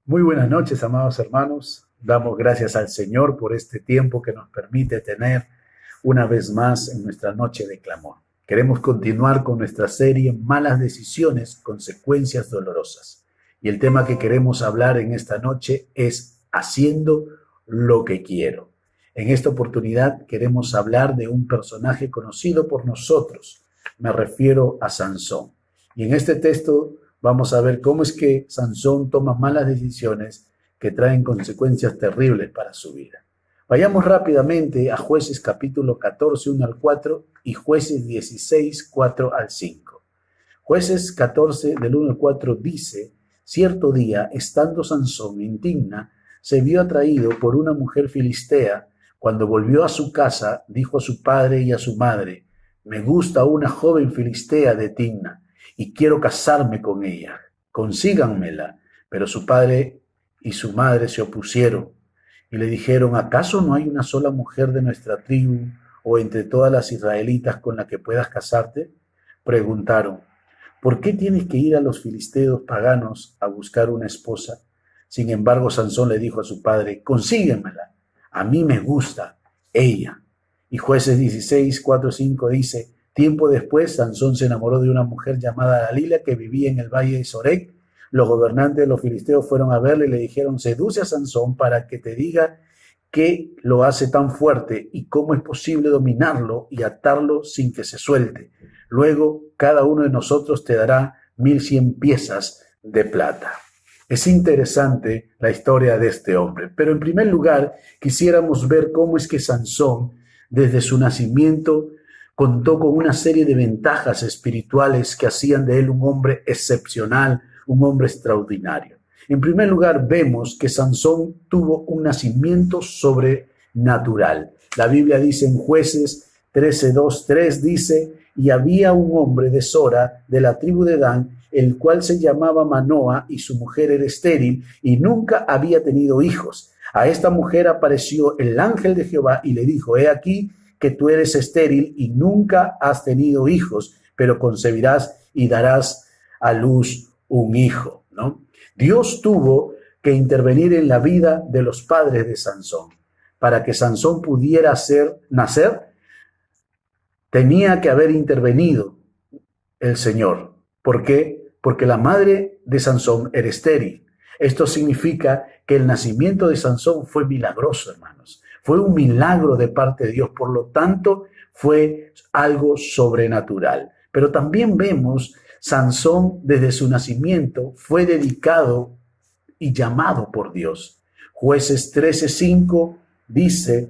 Muy buenas noches, amados hermanos. Damos gracias al Señor por este tiempo que nos permite tener una vez más en nuestra noche de clamor. Queremos continuar con nuestra serie Malas decisiones, consecuencias dolorosas. Y el tema que queremos hablar en esta noche es Haciendo lo que quiero. En esta oportunidad queremos hablar de un personaje conocido por nosotros. Me refiero a Sansón. Y en este texto vamos a ver cómo es que Sansón toma malas decisiones que traen consecuencias terribles para su vida. Vayamos rápidamente a Jueces capítulo 14, 1 al 4 y Jueces 16, 4 al 5. Jueces 14 del 1 al 4 dice: cierto día, estando Sansón en Timna, se vio atraído por una mujer filistea. Cuando volvió a su casa, dijo a su padre y a su madre: me gusta una joven filistea de Timna y quiero casarme con ella, consíganmela. Pero su padre y su madre se opusieron y le dijeron: ¿acaso no hay una sola mujer de nuestra tribu o entre todas las israelitas con la que puedas casarte? Preguntaron: ¿por qué tienes que ir a los filisteos paganos a buscar una esposa? Sin embargo, Sansón le dijo a su padre: consíguemela, a mí me gusta ella. Y Jueces 16, 4, 5 dice: tiempo después, Sansón se enamoró de una mujer llamada Dalila que vivía en el valle de Sorek. Los gobernantes de los filisteos fueron a verle y le dijeron: seduce a Sansón para que te diga qué lo hace tan fuerte y cómo es posible dominarlo y atarlo sin que se suelte. Luego, cada uno de nosotros te dará 1100 piezas de plata. Es interesante la historia de este hombre, pero en primer lugar quisiéramos ver cómo es que Sansón, desde su nacimiento, contó con una serie de ventajas espirituales que hacían de él un hombre excepcional, un hombre extraordinario. En primer lugar, vemos que Sansón tuvo un nacimiento sobrenatural. La Biblia dice en Jueces 13, 2, 3, dice: y había un hombre de Sora, de la tribu de Dan, el cual se llamaba Manoa, y su mujer era estéril, y nunca había tenido hijos. A esta mujer apareció el ángel de Jehová y le dijo: he aquí que tú eres estéril y nunca has tenido hijos, pero concebirás y darás a luz un hijo, ¿no? Dios tuvo que intervenir en la vida de los padres de Sansón. Para que Sansón pudiera nacer, tenía que haber intervenido el Señor. ¿Por qué? Porque la madre de Sansón era estéril. Esto significa que el nacimiento de Sansón fue milagroso, hermanos. Fue un milagro de parte de Dios, por lo tanto, fue algo sobrenatural. Pero también vemos, Sansón desde su nacimiento fue dedicado y llamado por Dios. Jueces 13:5 dice: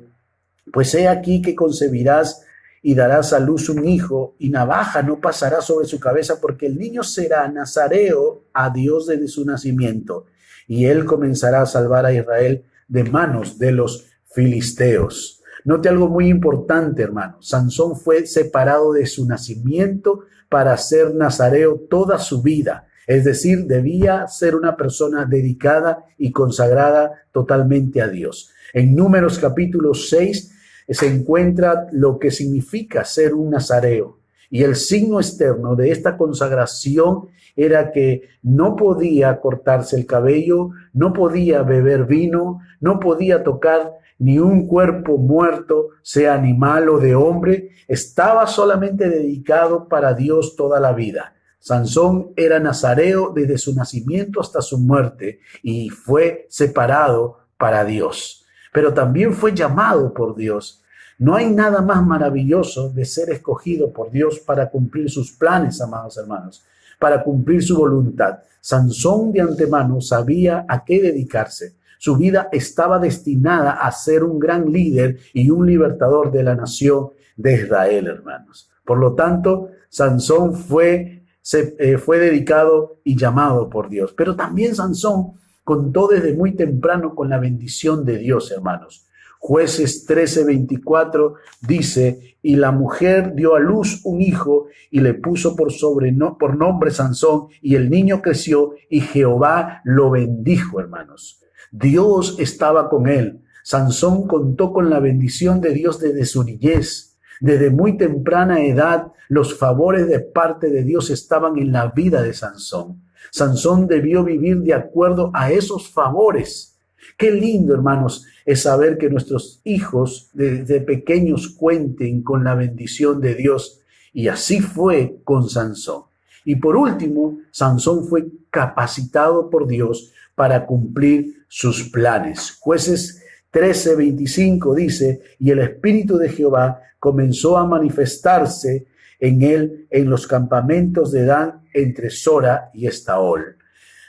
pues he aquí que concebirás y darás a luz un hijo, y navaja no pasará sobre su cabeza, porque el niño será nazareo a Dios desde su nacimiento, y él comenzará a salvar a Israel de manos de los filisteos. Note algo muy importante, hermano. Sansón fue separado de su nacimiento para ser nazareo toda su vida. Es decir, debía ser una persona dedicada y consagrada totalmente a Dios. En Números capítulo 6 se encuentra lo que significa ser un nazareo. Y el signo externo de esta consagración era que no podía cortarse el cabello, no podía beber vino, no podía tocar ni un cuerpo muerto, sea animal o de hombre. Estaba solamente dedicado para Dios toda la vida. Sansón era nazareo desde su nacimiento hasta su muerte y fue separado para Dios. Pero también fue llamado por Dios. No hay nada más maravilloso de ser escogido por Dios para cumplir sus planes, amados hermanos, para cumplir su voluntad. Sansón de antemano sabía a qué dedicarse. Su vida estaba destinada a ser un gran líder y un libertador de la nación de Israel, hermanos. Por lo tanto, Sansón fue dedicado y llamado por Dios. Pero también Sansón contó desde muy temprano con la bendición de Dios, hermanos. Jueces 13:24 dice: y la mujer dio a luz un hijo y le puso por nombre Sansón, y el niño creció y Jehová lo bendijo, hermanos. Dios estaba con él. Sansón contó con la bendición de Dios desde su niñez. Desde muy temprana edad, los favores de parte de Dios estaban en la vida de Sansón. Sansón debió vivir de acuerdo a esos favores. Qué lindo, hermanos, es saber que nuestros hijos desde pequeños cuenten con la bendición de Dios. Y así fue con Sansón. Y por último, Sansón fue capacitado por Dios para cumplir sus planes. Jueces 13:25 dice, y el Espíritu de Jehová comenzó a manifestarse en él en los campamentos de Dan entre Sora y Estaol.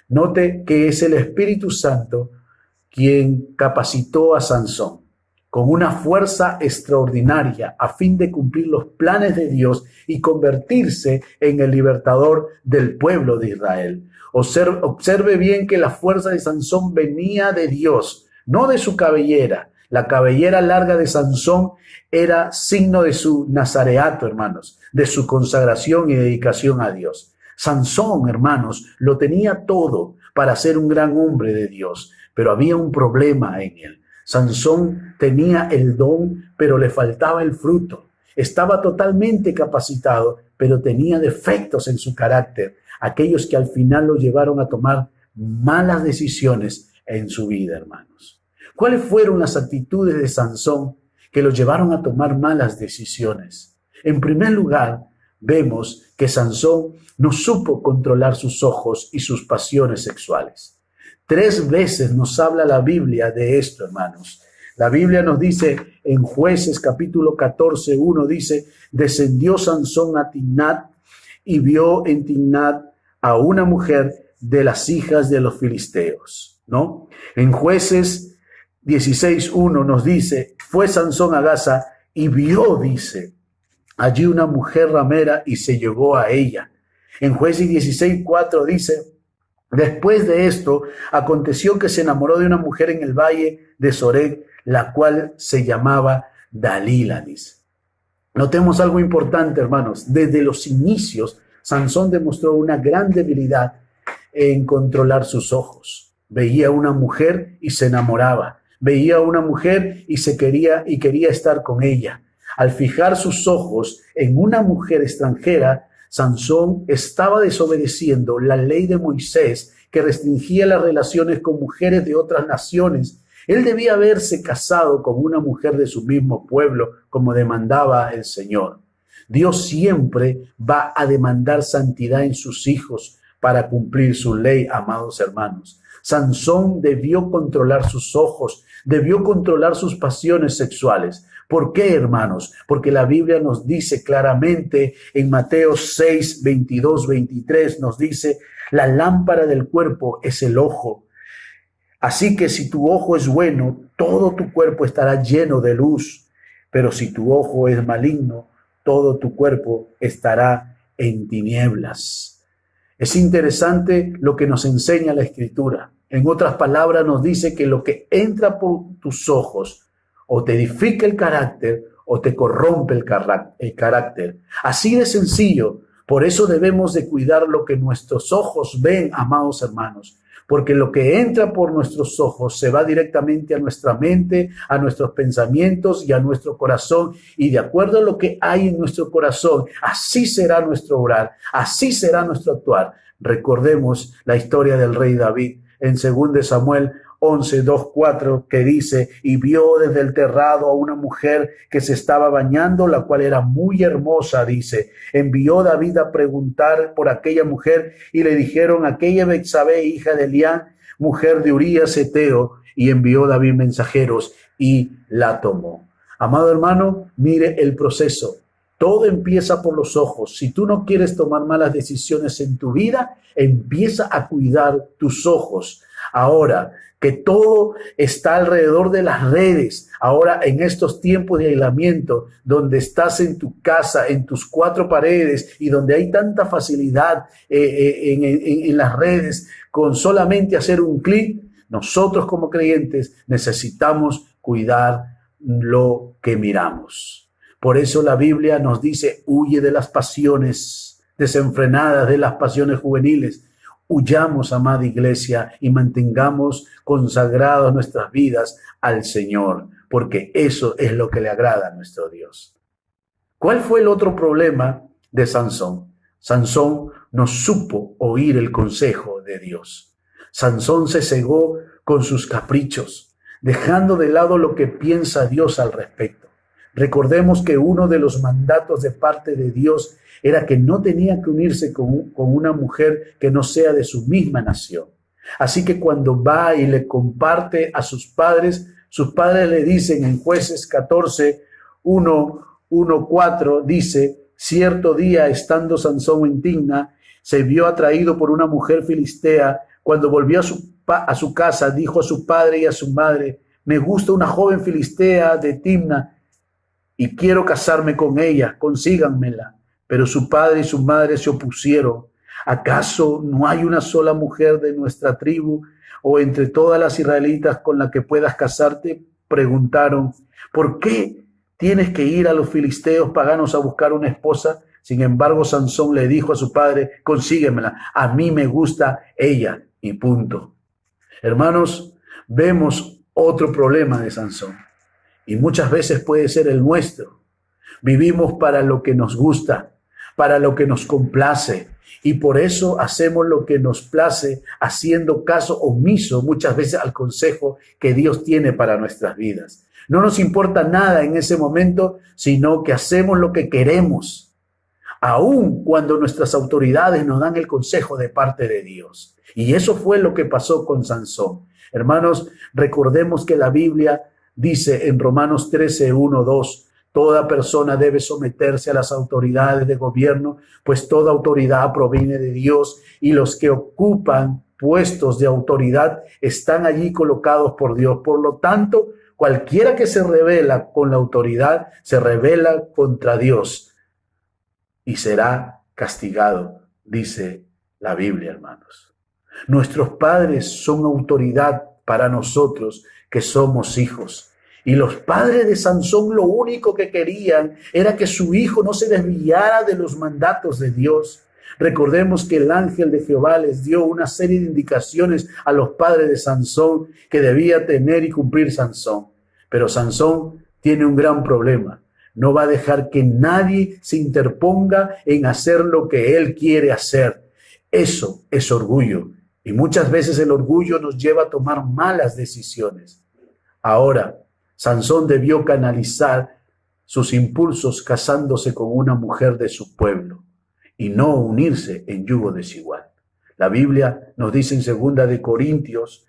Note que es el Espíritu Santo quien capacitó a Sansón con una fuerza extraordinaria a fin de cumplir los planes de Dios y convertirse en el libertador del pueblo de Israel. Observe bien que la fuerza de Sansón venía de Dios, no de su cabellera. La cabellera larga de Sansón era signo de su nazareato, hermanos, de su consagración y dedicación a Dios. Sansón, hermanos, lo tenía todo para ser un gran hombre de Dios, pero había un problema en él. Sansón tenía el don, pero le faltaba el fruto. Estaba totalmente capacitado, pero tenía defectos en su carácter, aquellos que al final lo llevaron a tomar malas decisiones en su vida, hermanos. ¿Cuáles fueron las actitudes de Sansón que lo llevaron a tomar malas decisiones? En primer lugar, vemos que Sansón no supo controlar sus ojos y sus pasiones sexuales. 3 veces nos habla la Biblia de esto, hermanos. La Biblia nos dice en Jueces capítulo 14:1 dice, descendió Sansón a Timnat y vio en Timnat a una mujer de las hijas de los filisteos, ¿no? En Jueces 16:1 nos dice, fue Sansón a Gaza y vio, dice, allí una mujer ramera y se llegó a ella. En Jueces 16:4 dice, después de esto, aconteció que se enamoró de una mujer en el valle de Sorek, la cual se llamaba Dalila, dice. Notemos algo importante, hermanos. Desde los inicios, Sansón demostró una gran debilidad en controlar sus ojos. Veía a una mujer y se enamoraba. Veía a una mujer y quería estar con ella. Al fijar sus ojos en una mujer extranjera, Sansón estaba desobedeciendo la ley de Moisés que restringía las relaciones con mujeres de otras naciones. Él debía haberse casado con una mujer de su mismo pueblo, como demandaba el Señor. Dios siempre va a demandar santidad en sus hijos para cumplir su ley, amados hermanos. Sansón debió controlar sus ojos, debió controlar sus pasiones sexuales. ¿Por qué, hermanos? Porque la Biblia nos dice claramente en Mateo 6:22-23, nos dice, la lámpara del cuerpo es el ojo. Así que si tu ojo es bueno, todo tu cuerpo estará lleno de luz. Pero si tu ojo es maligno, todo tu cuerpo estará en tinieblas. Es interesante lo que nos enseña la Escritura. En otras palabras, nos dice que lo que entra por tus ojos o te edifica el carácter o te corrompe el carácter. Así de sencillo. Por eso debemos de cuidar lo que nuestros ojos ven, amados hermanos. Porque lo que entra por nuestros ojos se va directamente a nuestra mente, a nuestros pensamientos y a nuestro corazón. Y de acuerdo a lo que hay en nuestro corazón, así será nuestro obrar, así será nuestro actuar. Recordemos la historia del rey David en 2 Samuel 11:2-4, que dice, y vio desde el terrado a una mujer que se estaba bañando, la cual era muy hermosa, dice. Envió David a preguntar por aquella mujer y le dijeron, aquella Betsabé, hija de Elián, mujer de Urías Eteo, y envió David mensajeros y la tomó. Amado hermano, mire el proceso. Todo empieza por los ojos. Si tú no quieres tomar malas decisiones en tu vida, empieza a cuidar tus ojos. Ahora que todo está alrededor de las redes, ahora en estos tiempos de aislamiento, donde estás en tu casa, en tus 4 paredes y donde hay tanta facilidad en las redes, con solamente hacer un clic, nosotros como creyentes necesitamos cuidar lo que miramos. Por eso la Biblia nos dice, huye de las pasiones desenfrenadas, de las pasiones juveniles. Huyamos, amada iglesia, y mantengamos consagradas nuestras vidas al Señor, porque eso es lo que le agrada a nuestro Dios. ¿Cuál fue el otro problema de Sansón? Sansón no supo oír el consejo de Dios. Sansón se cegó con sus caprichos, dejando de lado lo que piensa Dios al respecto. Recordemos que uno de los mandatos de parte de Dios era que no tenía que unirse con una mujer que no sea de su misma nación. Así que cuando va y le comparte a sus padres le dicen en Jueces 14, 4, dice: cierto día, estando Sansón en Timna, se vio atraído por una mujer filistea. Cuando volvió a su casa, dijo a su padre y a su madre: me gusta una joven filistea de Timna y quiero casarme con ella, consíganmela. Pero su padre y su madre se opusieron. ¿Acaso no hay una sola mujer de nuestra tribu o entre todas las israelitas con la que puedas casarte? Preguntaron. ¿Por qué tienes que ir a los filisteos paganos a buscar una esposa? Sin embargo, Sansón le dijo a su padre: consíguemela, a mí me gusta ella, y punto. Hermanos, vemos otro problema de Sansón, y muchas veces puede ser el nuestro. Vivimos para lo que nos gusta, para lo que nos complace, y por eso hacemos lo que nos place, haciendo caso omiso muchas veces al consejo que Dios tiene para nuestras vidas. No nos importa nada en ese momento, sino que hacemos lo que queremos, aun cuando nuestras autoridades nos dan el consejo de parte de Dios. Y eso fue lo que pasó con Sansón. Hermanos, recordemos que la Biblia dice en Romanos 13, 1, 2, toda persona debe someterse a las autoridades de gobierno, pues toda autoridad proviene de Dios y los que ocupan puestos de autoridad están allí colocados por Dios. Por lo tanto, cualquiera que se rebela con la autoridad se rebela contra Dios y será castigado, dice la Biblia, hermanos. Nuestros padres son autoridad para nosotros que somos hijos. Y los padres de Sansón lo único que querían era que su hijo no se desviara de los mandatos de Dios. Recordemos que el ángel de Jehová les dio una serie de indicaciones a los padres de Sansón que debía tener y cumplir Sansón. Pero Sansón tiene un gran problema. No va a dejar que nadie se interponga en hacer lo que él quiere hacer. Eso es orgullo. Y muchas veces el orgullo nos lleva a tomar malas decisiones. Ahora, Sansón debió canalizar sus impulsos casándose con una mujer de su pueblo y no unirse en yugo desigual. La Biblia nos dice en 2 de Corintios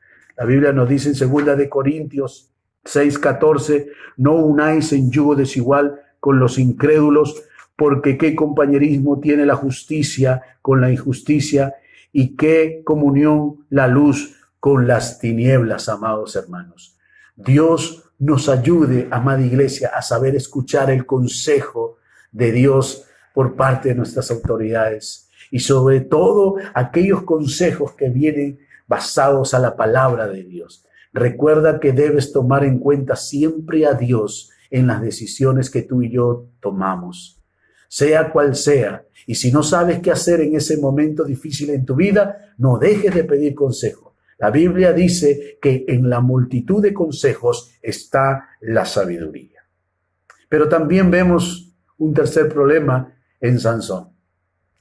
6:14, no unáis en yugo desigual con los incrédulos, porque qué compañerismo tiene la justicia con la injusticia y qué comunión la luz con las tinieblas, amados hermanos. Dios nos ayude, amada iglesia, a saber escuchar el consejo de Dios por parte de nuestras autoridades y sobre todo aquellos consejos que vienen basados a la palabra de Dios. Recuerda que debes tomar en cuenta siempre a Dios en las decisiones que tú y yo tomamos, sea cual sea. Y si no sabes qué hacer en ese momento difícil en tu vida, no dejes de pedir consejo. La Biblia dice que en la multitud de consejos está la sabiduría. Pero también vemos un tercer problema en Sansón.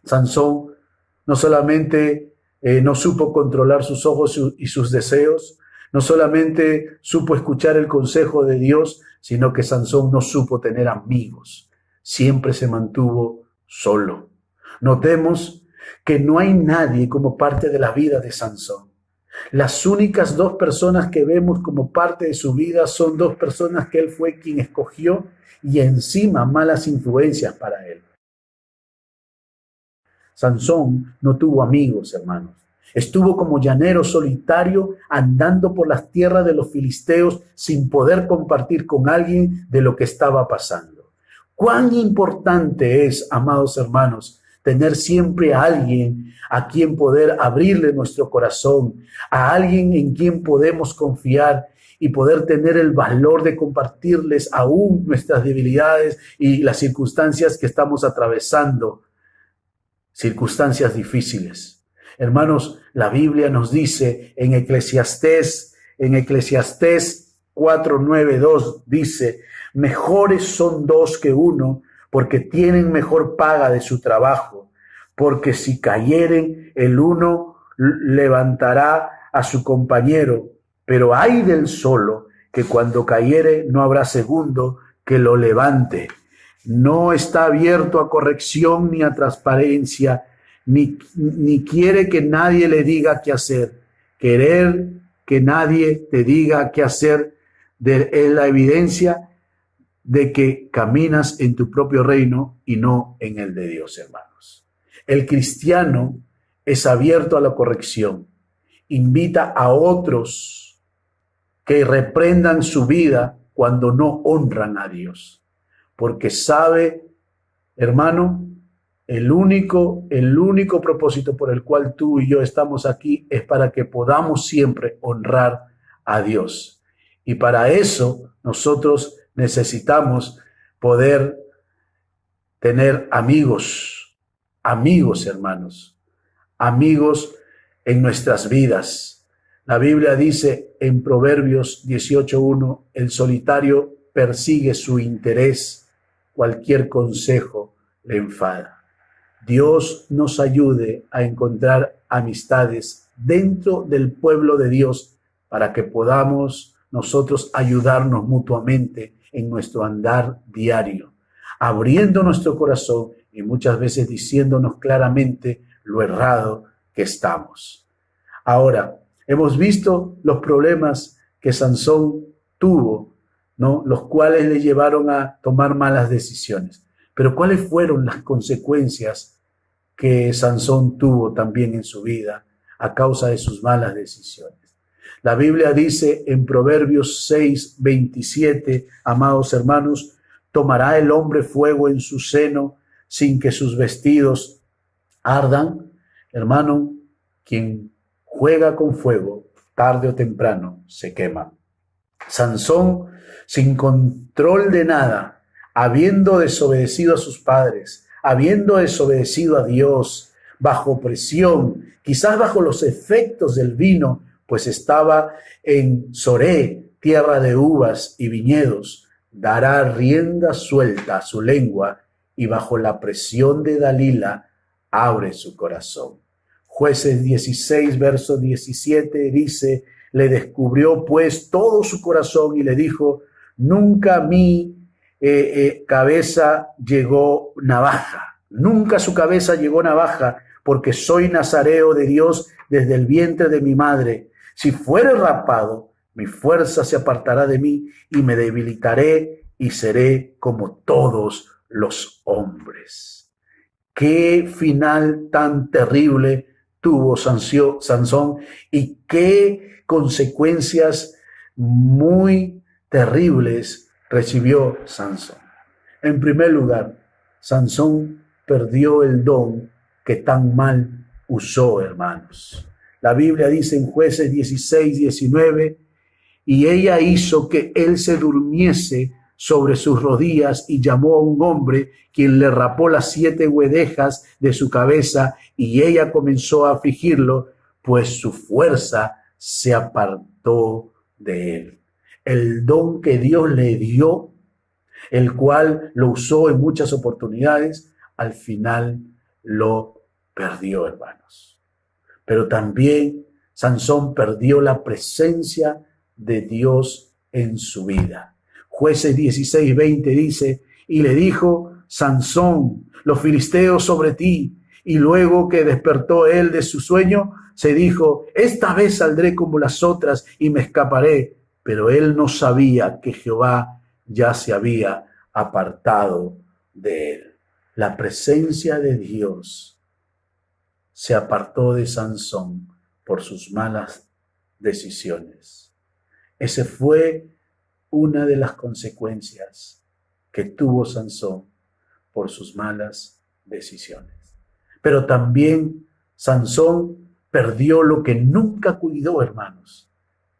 Sansón no solamente no supo controlar sus ojos y sus deseos, no solamente supo escuchar el consejo de Dios, sino que Sansón no supo tener amigos. Siempre se mantuvo solo. Notemos que no hay nadie como parte de la vida de Sansón. Las únicas dos personas que vemos como parte de su vida son dos personas que él fue quien escogió y encima malas influencias para él. Sansón no tuvo amigos, hermanos. Estuvo como llanero solitario andando por las tierras de los filisteos sin poder compartir con alguien de lo que estaba pasando. Cuán importante es, amados hermanos, tener siempre a alguien a quien poder abrirle nuestro corazón, a alguien en quien podemos confiar y poder tener el valor de compartirles aún nuestras debilidades y las circunstancias que estamos atravesando, circunstancias difíciles. Hermanos, la Biblia nos dice en Eclesiastés 4:9-2, dice, mejores son dos que uno, porque tienen mejor paga de su trabajo. porque si cayeren, el uno levantará a su compañero, pero ay del solo, que cuando cayere no habrá segundo que lo levante. No está abierto a corrección ni a transparencia, ni quiere que nadie le diga qué hacer. Querer que nadie te diga qué hacer es la evidencia de que caminas en tu propio reino y no en el de Dios, hermanos. El cristiano es abierto a la corrección, invita a otros que reprendan su vida cuando no honran a Dios, porque sabe, hermano, el único propósito por el cual tú y yo estamos aquí es para que podamos siempre honrar a Dios. Y para eso nosotros necesitamos poder tener amigos, hermanos, amigos en nuestras vidas. La Biblia dice en Proverbios 18:1, el solitario persigue su interés, cualquier consejo le enfada. Dios nos ayude a encontrar amistades dentro del pueblo de Dios para que podamos nosotros ayudarnos mutuamente en nuestro andar diario, abriendo nuestro corazón y muchas veces diciéndonos claramente lo errado que estamos. Ahora, hemos visto los problemas que Sansón tuvo, ¿no? Los cuales le llevaron a tomar malas decisiones. Pero ¿cuáles fueron las consecuencias que Sansón tuvo también en su vida a causa de sus malas decisiones? La Biblia dice en Proverbios 6:27, amados hermanos, ¿tomará el hombre fuego en su seno sin que sus vestidos ardan? Hermano, quien juega con fuego, tarde o temprano se quema. Sansón, sin control de nada, habiendo desobedecido a sus padres, habiendo desobedecido a Dios, bajo presión, quizás bajo los efectos del vino, pues estaba en Soré, tierra de uvas y viñedos, dará rienda suelta a su lengua y bajo la presión de Dalila abre su corazón. Jueces 16, verso 17 dice, le descubrió pues todo su corazón y le dijo, nunca mi cabeza llegó navaja, nunca su cabeza llegó navaja, porque soy nazareo de Dios desde el vientre de mi madre. Si fuere rapado, mi fuerza se apartará de mí y me debilitaré y seré como todos los hombres. Qué final tan terrible tuvo Sansón y qué consecuencias muy terribles recibió Sansón. En primer lugar, Sansón perdió el don que tan mal usó, hermanos. La Biblia dice en Jueces 16:19, y ella hizo que él se durmiese sobre sus rodillas y llamó a un hombre, quien le rapó las 7 guedejas de su cabeza, y ella comenzó a afligirlo, pues su fuerza se apartó de él. El don que Dios le dio, el cual lo usó en muchas oportunidades, al final lo perdió, hermanos. Pero también Sansón perdió la presencia de Dios en su vida. Jueces 16:20 dice, y le dijo, Sansón, los filisteos sobre ti. Y luego que despertó él de su sueño, se dijo, esta vez saldré como las otras y me escaparé. Pero él no sabía que Jehová ya se había apartado de él. La presencia de Dios se apartó de Sansón por sus malas decisiones. Esa fue una de las consecuencias que tuvo Sansón por sus malas decisiones. Pero también Sansón perdió lo que nunca cuidó, hermanos,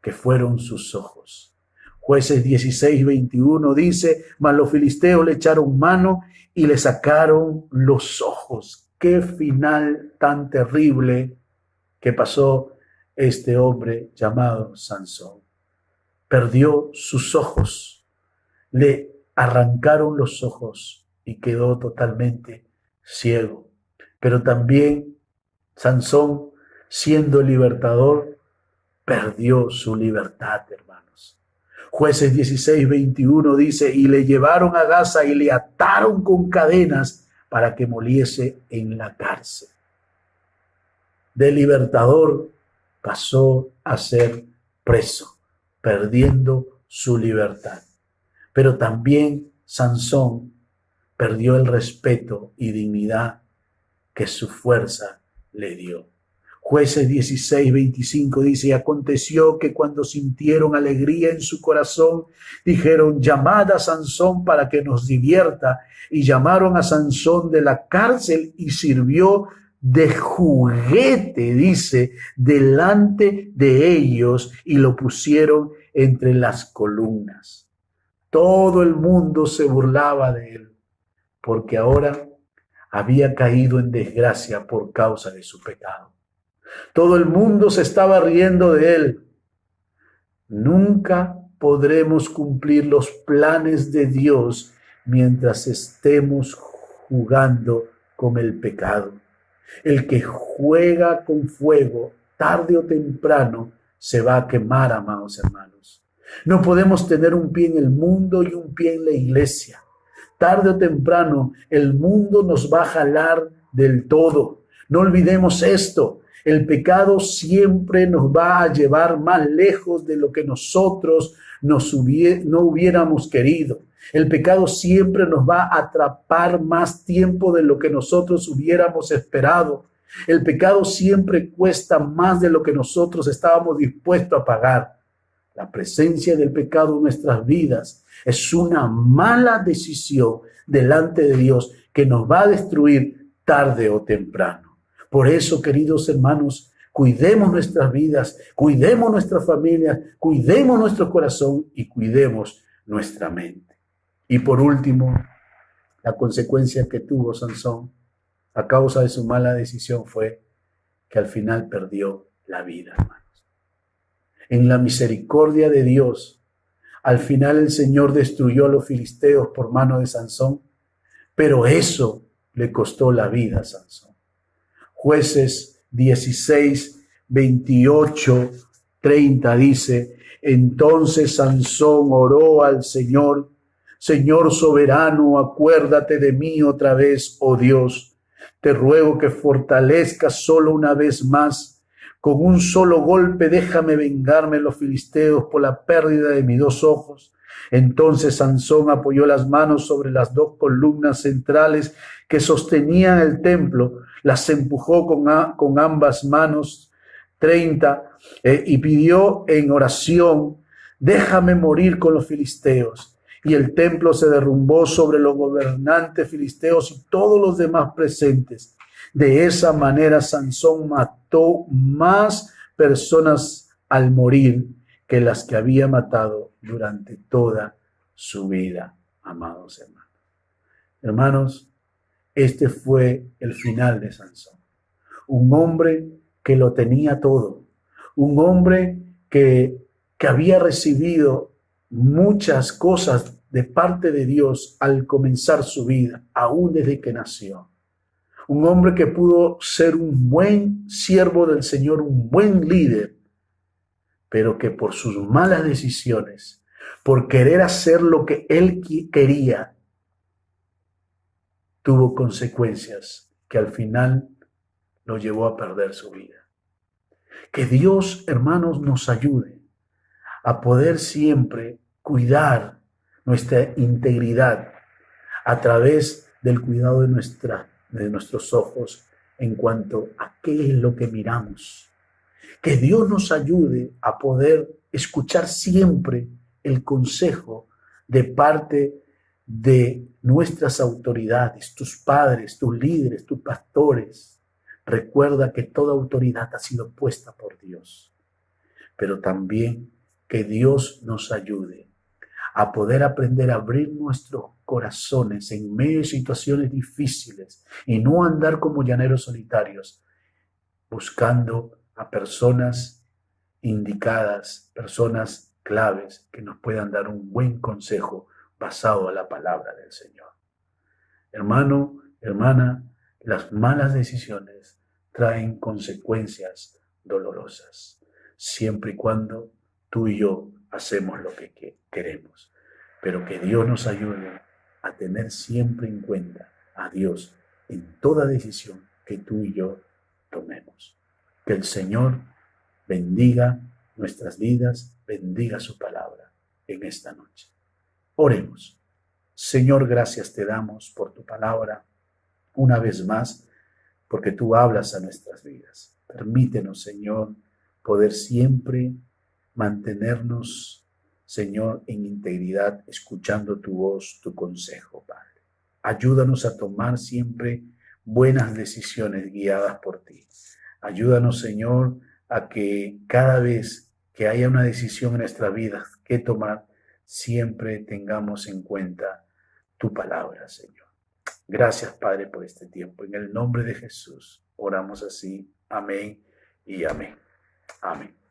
que fueron sus ojos. Jueces 16:21 dice, mas los filisteos le echaron mano y le sacaron los ojos. Qué final tan terrible que pasó este hombre llamado Sansón. Perdió sus ojos, le arrancaron los ojos y quedó totalmente ciego. Pero también Sansón, siendo el libertador, perdió su libertad, hermanos. Jueces 16:21 dice, y le llevaron a Gaza y le ataron con cadenas para que moliese en la cárcel. De libertador pasó a ser preso, perdiendo su libertad. Pero también Sansón perdió el respeto y dignidad que su fuerza le dio. Jueces 16:25 dice, y aconteció que cuando sintieron alegría en su corazón, dijeron, llamad a Sansón para que nos divierta. Y llamaron a Sansón de la cárcel y sirvió de juguete, dice, delante de ellos y lo pusieron entre las columnas. Todo el mundo se burlaba de él, porque ahora había caído en desgracia por causa de su pecado. Todo el mundo se estaba riendo de él. Nunca podremos cumplir los planes de Dios mientras estemos jugando con el pecado. El que juega con fuego, tarde o temprano, se va a quemar, amados hermanos. No podemos tener un pie en el mundo y un pie en la iglesia. Tarde o temprano, el mundo nos va a jalar del todo. No olvidemos esto. El pecado siempre nos va a llevar más lejos de lo que nosotros no hubiéramos querido. El pecado siempre nos va a atrapar más tiempo de lo que nosotros hubiéramos esperado. El pecado siempre cuesta más de lo que nosotros estábamos dispuestos a pagar. La presencia del pecado en nuestras vidas es una mala decisión delante de Dios que nos va a destruir tarde o temprano. Por eso, queridos hermanos, cuidemos nuestras vidas, cuidemos nuestras familias, cuidemos nuestro corazón y cuidemos nuestra mente. Y por último, la consecuencia que tuvo Sansón a causa de su mala decisión fue que al final perdió la vida, hermanos. En la misericordia de Dios, al final el Señor destruyó a los filisteos por mano de Sansón, pero eso le costó la vida a Sansón. Jueces 16:28-30 dice, entonces Sansón oró al Señor, Señor soberano, acuérdate de mí otra vez, oh Dios. Te ruego que fortalezcas solo una vez más. Con un solo golpe déjame vengarme los filisteos por la pérdida de mis dos ojos. Entonces Sansón apoyó las manos sobre las dos columnas centrales que sostenían el templo, las empujó con ambas manos, 30, y pidió en oración, déjame morir con los filisteos. Y el templo se derrumbó sobre los gobernantes filisteos y todos los demás presentes. De esa manera Sansón mató más personas al morir que las que había matado durante toda su vida, amados hermanos. Hermanos, este fue el final de Sansón. Un hombre que lo tenía todo. Un hombre que había recibido muchas cosas de parte de Dios al comenzar su vida, aún desde que nació. Un hombre que pudo ser un buen siervo del Señor, un buen líder, pero que por sus malas decisiones, por querer hacer lo que él quería, tuvo consecuencias que al final lo llevó a perder su vida. Que Dios, hermanos, nos ayude a poder siempre cuidar nuestra integridad a través del cuidado de nuestros ojos en cuanto a qué es lo que miramos. Que Dios nos ayude a poder escuchar siempre el consejo de parte de nuestras autoridades, tus padres, tus líderes, tus pastores. Recuerda que toda autoridad ha sido puesta por Dios, pero también que Dios nos ayude a poder aprender a abrir nuestros corazones en medio de situaciones difíciles y no andar como llaneros solitarios, buscando a personas indicadas, personas claves que nos puedan dar un buen consejo basado en la palabra del Señor. Hermano, hermana, Las malas decisiones traen consecuencias dolorosas, siempre y cuando tú y yo hacemos lo que queremos. Pero que Dios nos ayude a tener siempre en cuenta a Dios en toda decisión que tú y yo tomemos. Que el Señor bendiga nuestras vidas, bendiga su palabra en esta noche. Oremos. Señor, gracias te damos por tu palabra una vez más, porque tú hablas a nuestras vidas. Permítenos, Señor, poder siempre mantenernos, Señor, en integridad, escuchando tu voz, tu consejo, Padre. Ayúdanos a tomar siempre buenas decisiones guiadas por ti. Ayúdanos, Señor, a que cada vez que haya una decisión en nuestras vidas que tomar, siempre tengamos en cuenta tu palabra, Señor. Gracias, Padre, por este tiempo. En el nombre de Jesús oramos así. Amén y amén. Amén.